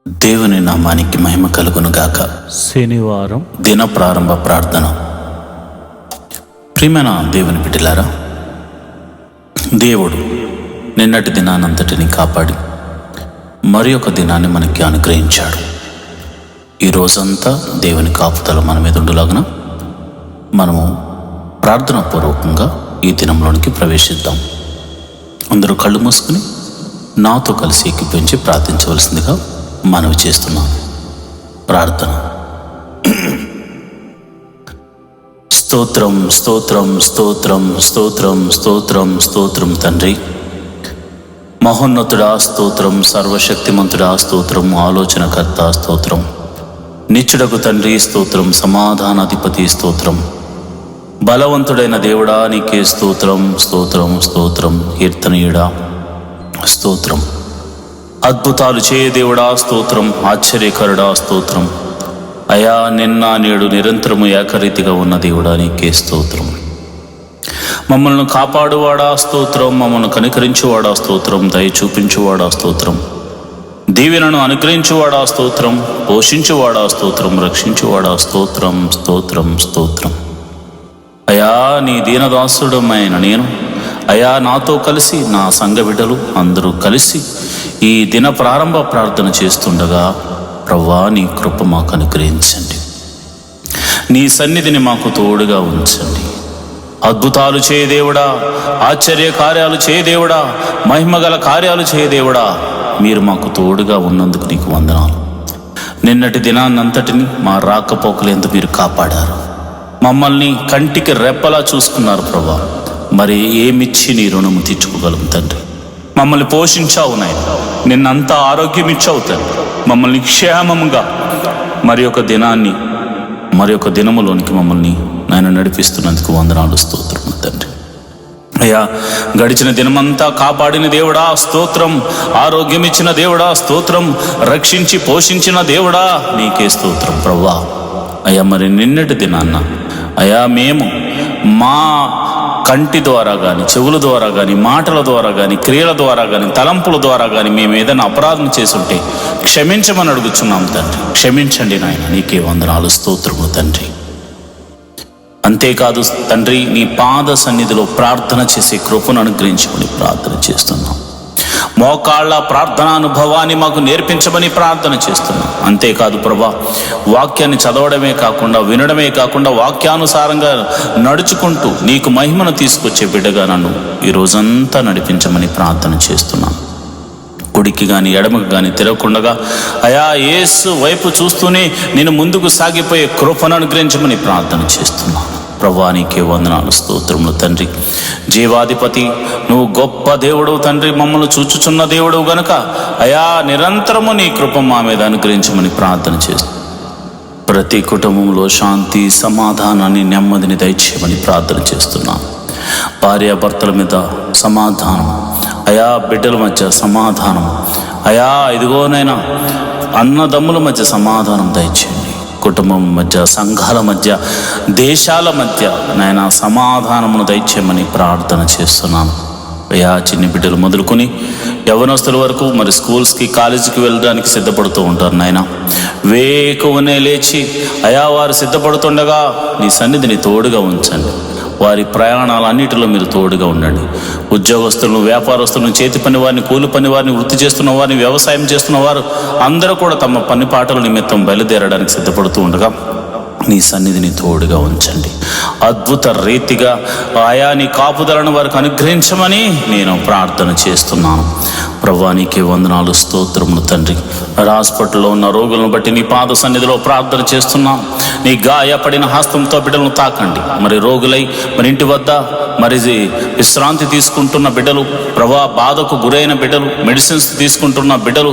దేవుని నామానికి మహిమ కలుగును గాక. శనివారం దిన ప్రారంభ ప్రార్థన. ప్రియమైన దేవుని బిడ్డలారా, దేవుడు నిన్నటి దినానంతటిని కాపాడి మరి ఒక దినాన్ని మనకి అనుగ్రహించాడు. ఈ రోజంతా దేవుని కాపుదల మన మీద ఉండులాగున మనము ప్రార్థనా పూర్వకంగా ఈ దినంలోనికి ప్రవేశిద్దాం. అందరూ కళ్ళు మూసుకుని నాతో కలిసి ఎక్కిపించి ప్రార్థించవలసిందిగా మనవి చేస్తున్నాను. ప్రార్థన. స్తోత్రం స్తోత్రం స్తోత్రం స్తోత్రం స్తోత్రం స్తోత్రం తండ్రి, మహోన్నతుడా స్తోత్రం, సర్వశక్తిమంతుడా స్తోత్రం, ఆలోచనకర్త స్తోత్రం, నిత్యుడకు తండ్రి స్తోత్రం, సమాధానాధిపతి స్తోత్రం, బలవంతుడైన దేవుడా నీకే స్తోత్రం స్తోత్రం స్తోత్రం, కీర్తనీయుడా స్తోత్రం, అద్భుతాలు చేయ దేవుడా స్తోత్రం, ఆశ్చర్యకరుడా స్తోత్రం, అయా నిన్న నేడు నిరంతరము ఏకరీతిగా ఉన్న దేవుడా నీకే స్తోత్రం, మమ్మల్ని కాపాడువాడా స్తోత్రం, మమ్మల్ని కనికరించువాడా స్తోత్రం, దయ చూపించువాడా స్తోత్రం, దీవెనను అనుగ్రహించువాడా స్తోత్రం, పోషించువాడా స్తోత్రం, రక్షించువాడా స్తోత్రం స్తోత్రం స్తోత్రం. అయా నీ దీనదాసుడమైన నేను, అయా నాతో కలిసి నా సంఘ బిడ్డలు అందరూ కలిసి ఈ దిన ప్రారంభ ప్రార్థన చేస్తుండగా ప్రవ్వా నీ కృప మాకు అనుగ్రహించండి, నీ సన్నిధిని మాకు తోడుగా ఉంచండి. అద్భుతాలు చేయ దేవుడా, ఆశ్చర్య కార్యాలు చేయ దేవుడా, మహిమగల కార్యాలు చేయ దేవుడా, మీరు మాకు తోడుగా ఉన్నందుకు నీకు వందనాలు. నిన్నటి దినాన్నంతటిని మా రాకపోకలేందుకు మీరు కాపాడారు, మమ్మల్ని కంటికి రెప్పలా చూసుకున్నారు ప్రభా. మరి ఏమిచ్చి నీ రుణము తీర్చుకోగలం తండ్రి? మమ్మల్ని పోషించావు నాయన, నిన్నంతా ఆరోగ్యం ఇచ్చావు తండ్రి, మమ్మల్ని క్షేమముగా మరి ఒక దినాన్ని మరి ఒక దినములోనికి మమ్మల్ని నాయన నడిపిస్తున్నందుకు వందనాలు స్తోత్రం తండ్రి. అయ్యా గడిచిన దినమంతా కాపాడిన దేవుడా స్తోత్రం, ఆరోగ్యం ఇచ్చిన దేవుడా స్తోత్రం, రక్షించి పోషించిన దేవుడా నీకే స్తోత్రం ప్రవ్వా. అయ్యా మరి నిన్నటి దినాన్న అయా మేము మా కంటి ద్వారా కానీ, చెవుల ద్వారా కానీ, మాటల ద్వారా కానీ, క్రియల ద్వారా కానీ, తలంపుల ద్వారా కానీ మేము ఏదైనా అపరాధం చేసుంటే క్షమించమని అడుగుచున్నాం తండ్రి. క్షమించండి నాయన, నీకే వందనాలు స్తోత్రములు తండ్రి. అంతేకాదు తండ్రి, నీ పాద సన్నిధిలో ప్రార్థన చేసే కృపను అనుగ్రహించమని ప్రార్థన చేస్తున్నాం. మోకాళ్ళ ప్రార్థన అనుభవాన్ని మాకు నేర్పించమని ప్రార్థన చేస్తున్నాం. అంతేకాదు ప్రభా, వాక్యాన్ని చదవడమే కాకుండా, వినడమే కాకుండా, వాక్యానుసారంగా నడుచుకుంటూ నీకు మహిమను తీసుకొచ్చే బిడ్డగా నన్ను ఈ రోజంతా నడిపించమని ప్రార్థన చేస్తున్నాను. కుడికి కానీ ఎడమకు కానీ తిరగకుండా అయా యేసు వైపు చూస్తూనే నేను ముందుకు సాగిపోయే కృపను అనుగ్రహించమని ప్రార్థన చేస్తున్నాను. ప్రభువా నీకే వందనాలు స్తోత్రములు తండ్రి. జీవాధిపతి నువ్వు గొప్ప దేవుడు తండ్రి, మమ్మల్ని చూచుచున్న దేవుడు గనుక అయా నిరంతరము నీ కృప మా మీద అనుగ్రహించమని ప్రార్థన చేస్తూ ప్రతి కుటుంబంలో శాంతి, సమాధానాన్ని, నెమ్మదిని దయచేయమని ప్రార్థన చేస్తున్నాను. భార్యాభర్తల మీద సమాధానం, అయా బిడ్డల మధ్య సమాధానం, అయా ఇదిగోనైనా అన్నదమ్ముల మధ్య సమాధానం దయచేయండి. కుటుంబం మధ్య, సంఘాల మధ్య, దేశాల మధ్య నాయన సమాధానమును దయచేయమని ప్రార్థన చేస్తున్నాను. అయా చిన్ని బిడ్డలు మొదలుకొని యవ్వనస్తుల వరకు మరి స్కూల్స్కి, కాలేజీకి వెళ్ళడానికి సిద్ధపడుతూ ఉంటారు నాయన. వేకువనే లేచి అయా వారు సిద్ధపడుతుండగా నీ సన్నిధిని తోడుగా ఉంచండి. వారి ప్రయాణాలన్నిటిలో మీరు తోడుగా ఉండండి. ఉద్యోగస్తులను, వ్యాపారస్తులను, చేతి పని వారిని, కూలి పని వారిని, వృత్తి చేస్తున్న వారిని, వ్యవసాయం చేస్తున్న వారు అందరూ కూడా తమ పని పాటల నిమిత్తం బయలుదేరడానికి సిద్ధపడుతూ ఉండగా నీ సన్నిధిని తోడుగా ఉంచండి. అద్భుత రీతిగా ఆయా నీ కాపుదలను వారికి అనుగ్రహించమని నేను ప్రార్థన చేస్తున్నాను. ప్రభువా నీకే వందనాలు స్తోత్రములు తండ్రి. హాస్పిటల్లో ఉన్న రోగులను బట్టి నీ పాద సన్నిధిలో ప్రార్థన చేస్తున్నాం. నీ గాయపడిన హస్తంతో బిడ్డలను తాకండి. మరి రోగులై మరి ఇంటి వద్ద మరి విశ్రాంతి తీసుకుంటున్న బిడ్డలు, ప్రభా బాధకు గురైన బిడ్డలు, మెడిసిన్స్ తీసుకుంటున్న బిడ్డలు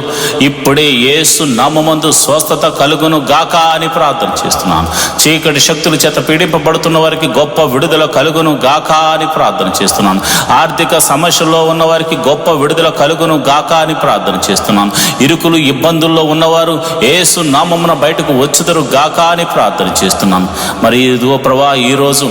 ఇప్పుడే యేసు నామమందు స్వస్థత కలుగును గాక అని ప్రార్థన చేస్తున్నాను. చీకటి శక్తుల చేత పీడింపబడుతున్న వారికి గొప్ప విడుదల కలుగును గాక అని ప్రార్థన చేస్తున్నాను. ఆర్థిక సమస్యల్లో ఉన్న వారికి గొప్ప విడుదల కలుగును గాక అని ప్రార్థన చేస్తున్నాను. ఇరుకులు ఇబ్బందుల్లో ఉన్నవారు యేసు నామమున బయటకు వచ్చుదరు గాక అని ప్రార్థన చేస్తున్నాను. మరి ఇదిగో ప్రభా ఈరోజు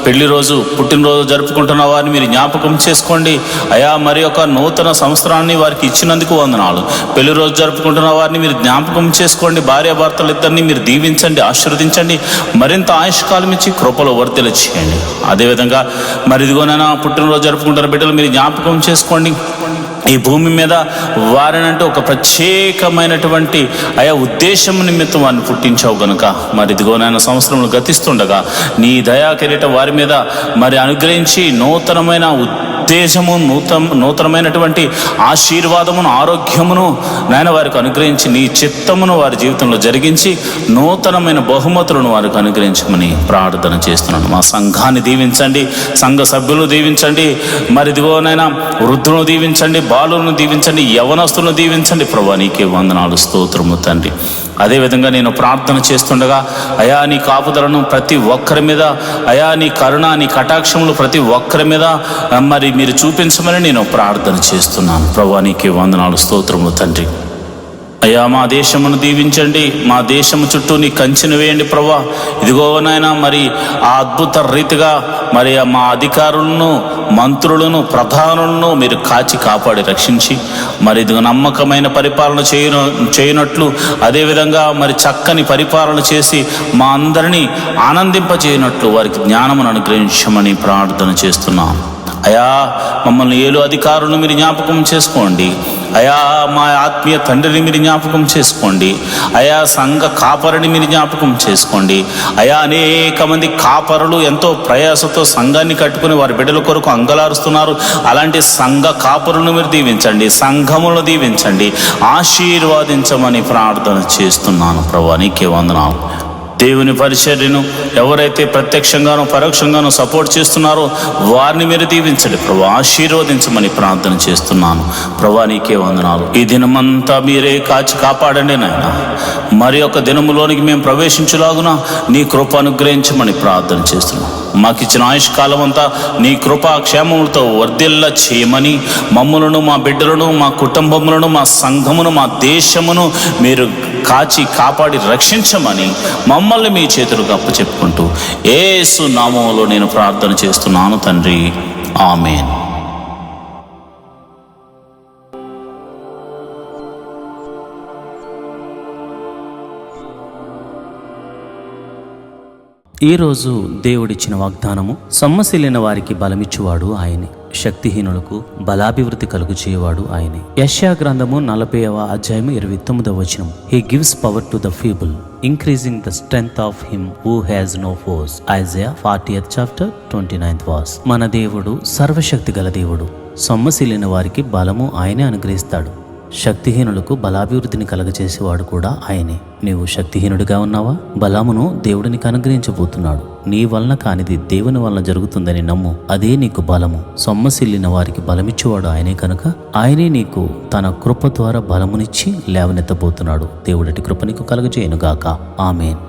పెళ్లి రోజు పుట్టినరోజు జరుపుకుంటున్న వారిని మీరు జ్ఞాపకం చేసుకోండి అయా. మరి యొక్క నూతన సంవత్సరాన్ని వారికి ఇచ్చినందుకు వందనాలు. పెళ్లి రోజు జరుపుకుంటున్న వారిని మీరు జ్ఞాపకం చేసుకోండి. భార్యాభర్తలు ఇద్దరిని మీరు దీవించండి, ఆశీర్వదించండి, మరింత ఆయుష్కాలం ఇచ్చి కృపలో వర్ధల చేయండి. అదేవిధంగా మరి ఇదిగోనైనా పుట్టినరోజు జరుపుకుంటున్న బిడ్డలు మీరు జ్ఞాపకం చేసుకోండి. ఈ భూమి మీద వారినంటూ ఒక ప్రత్యేకమైనటువంటి ఉద్దేశం నిమిత్తం వారిని పుట్టించావు గనుక మరి ఇదిగోనైనా సంవత్సరములు గతిస్తుండగా నీ దయా కిరీటం వారి మీద మరి అనుగ్రహించి నూతనమైన ఉద్దేశము, నూతనమైనటువంటి ఆశీర్వాదమును, ఆరోగ్యమును నాయన వారికి అనుగ్రహించి నీ చిత్తమును వారి జీవితంలో జరిగించి నూతనమైన బహుమతులను వారికి అనుగ్రహించమని ప్రార్థన చేస్తున్నాను. మా సంఘాన్ని దీవించండి, సంఘ సభ్యులను దీవించండి, మరి ఇదిగోనైనా వృద్ధులను దీవించండి, బాలులను దీవించండి, యవనస్తులను దీవించండి. ప్రభువా నీకే వందనాలు, స్తోత్రము తండ్రి. అదేవిధంగా నేను ప్రార్థన చేస్తుండగా అయా నీ కాపుదలను ప్రతి ఒక్కరి మీద, అయా నీ కరుణ, నీ కటాక్షములు ప్రతి ఒక్కరి మీద మరి మీరు చూపించమని నేను ప్రార్థన చేస్తున్నాను. ప్రభువా నీకే వందనాలు, స్తోత్రము తండ్రి. అయ్యా మా దేశమును దీవించండి, మా దేశము చుట్టూ నీ కంచెను వేయండి ప్రభువా. ఇదిగో నాయనా మరి ఆ అద్భుత రీతిగా మరి మా అధికారులను, మంత్రులను, ప్రధానులను మీరు కాచి కాపాడి రక్షించి మరి ఇదిగో నమ్మకమైన పరిపాలన చేయనట్లు, అదేవిధంగా మరి చక్కని పరిపాలన చేసి మా అందరినీ ఆనందింపచేయనట్లు వారికి జ్ఞానమును అనుగ్రహించమని ప్రార్థన చేస్తున్నాం. అయా మమ్మల్ని ఏలు అధికారులను మీరు జ్ఞాపకం చేసుకోండి. అయా మా ఆత్మీయ తండ్రిని మీరు జ్ఞాపకం చేసుకోండి. అయా సంఘ కాపరిని మీరు జ్ఞాపకం చేసుకోండి. అయా అనేక మంది కాపరులు ఎంతో ప్రయాసతో సంఘాన్ని కట్టుకుని వారి బిడ్డల కొరకు అంగలారుస్తున్నారు. అలాంటి సంఘ కాపరులను మీరు దీవించండి, సంఘములను దీవించండి, ఆశీర్వాదించమని ప్రార్థన చేస్తున్నాను. ప్రభువా నీకే వందనాలు. దేవుని పరిచర్యను ఎవరైతే ప్రత్యక్షంగానో పరోక్షంగానో సపోర్ట్ చేస్తున్నారో వారిని మీరు దీవించండి ప్రభువా, ఆశీర్వదించమని ప్రార్థన చేస్తున్నాను. ప్రభువా నీకే వందనాలు. ఈ దినమంతా మీరే కాచి కాపాడండి నాయన. మరి ఒక దినములోనికి మేము ప్రవేశించులాగున నీ కృప అనుగ్రహించమని ప్రార్థన చేస్తున్నాం. మాకు ఇచ్చిన ఆయుష్కాలం అంతా నీ కృపా క్షేమములతో వర్ధిల్ల చేయమని మమ్ములను, మా బిడ్డలను, మా కుటుంబములను, మా సంఘమును, మా దేశమును మీరు కాచి కాపాడి రక్షించమని మమ్మల్ని మీ చేతులకు అప్పచెప్పుకుంటూ యేసు నామములో నేను ప్రార్థన చేస్తున్నాను తండ్రి, ఆమేన్. ఈరోజు దేవుడిచ్చిన వాగ్దానము, సొమ్మసిల్లిన వారికి బలమిచ్చువాడు ఆయనే, శక్తిహీనులకు బలాభివృద్ధి కలుగు చేయవాడు ఆయనే. యెషయా గ్రంథము 40వ అధ్యాయము 29వ వచనం. He gives power to the feeble, increasing the strength of him who has no force. Isaiah 40th chapter 29th verse. మన దేవుడు సర్వశక్తి గల దేవుడు. సొమ్మసిల్లిన వారికి బలము ఆయనే అనుగ్రహిస్తాడు. శక్తిహీనులకు బలాభివృద్ధిని కలగచేసేవాడు కూడా ఆయనే. నీవు శక్తిహీనుడిగా ఉన్నావా? బలమును దేవుడినికి అనుగ్రహించబోతున్నాడు. నీ వలన కానిది దేవుని వలన జరుగుతుందని నమ్ము, అదే నీకు బలము. సొమ్మసిల్లిన వారికి బలమిచ్చేవాడు ఆయనే కనుక ఆయనే నీకు తన కృప ద్వారా బలమునిచ్చి లేవనెత్తబోతున్నాడు. దేవుడటి కృప నీకు కలగజేయునుగాక. ఆమేన్.